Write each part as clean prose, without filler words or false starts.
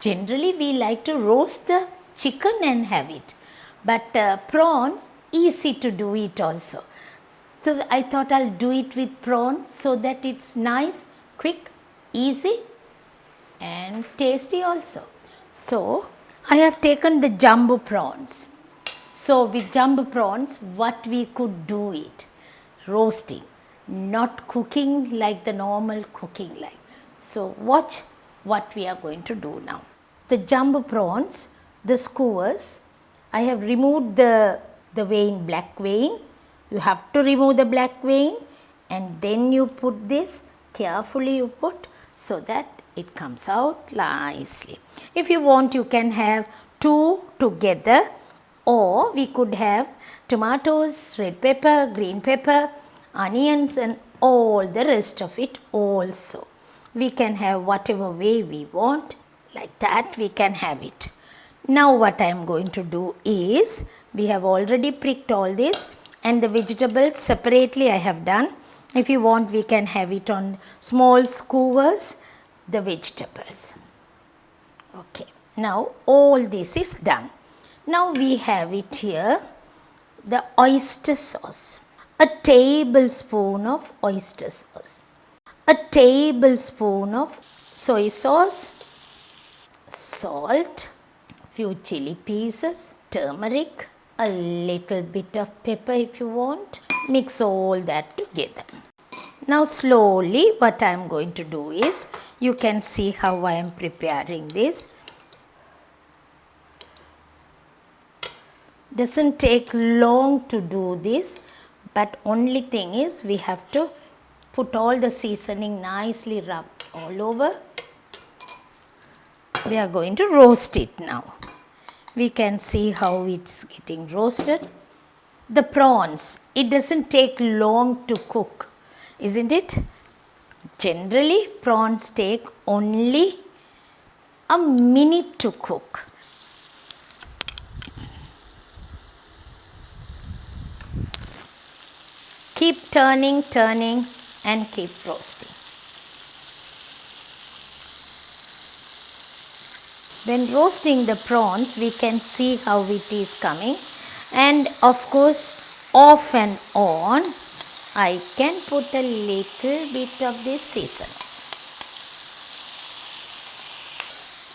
Generally we like to roast the chicken and have it, but prawns easy to do it also. So I thought I'll do it with prawns so that it's nice, quick, easy and tasty also. So I have taken the jumbo prawns. So with jumbo prawns, what we could do it, roasting, not cooking like the normal cooking like. So watch what we are going to do now. The jumbo prawns, the skewers, I have removed the vein, black vein. You have to remove the black vein and then you put this, carefully you put so that it comes out nicely. If you want, you can have two together, or we could have tomatoes, red pepper, green pepper, onions and all the rest of it also. We can have whatever way we want, like that we can have it. Now what I am going to do is, we have already pricked all this and the vegetables separately I have done. If you want, we can have it on small skewers, the vegetables. Okay, now all this is done. Now we have it here, the oyster sauce, a tablespoon of oyster sauce, a tablespoon of soy sauce, salt, few chili pieces, turmeric, a little bit of pepper if you want. Mix all that together. Now slowly what I am going to do is, you can see how I am preparing this. Doesn't take long to do this, but only thing is we have to put all the seasoning nicely rubbed all over. We are going to roast it now. We can see how it's getting roasted. The prawns, it doesn't take long to cook, isn't it? Generally prawns take only a minute to cook. Keep turning and keep roasting. When roasting the prawns, we can see how it is coming, and of course off and on I can put a little bit of this seasoning.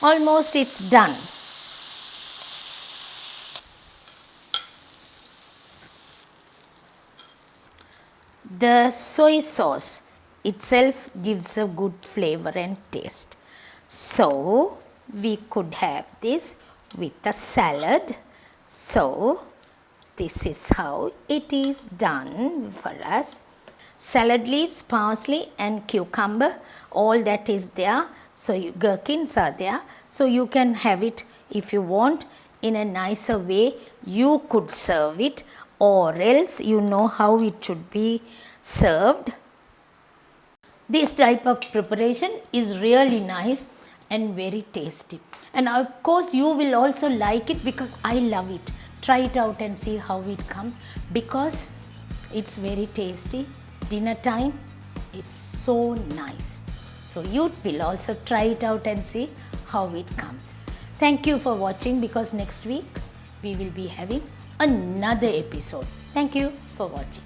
Almost it's done. The soy sauce itself gives a good flavor and taste. So we could have this with a salad. So this is how it is done for us. Salad leaves, parsley and cucumber, all that is there. So gherkins are there. So you can have it if you want in a nicer way. You could serve it, or else you know how it should be served. This type of preparation is really nice and very tasty, and of course you will also like it because I love it. Try it out and see how it comes, because it's very tasty. Dinner time, it's so nice. So you will also try it out and see how it comes. Thank you for watching, because next week we will be having another episode. Thank you for watching.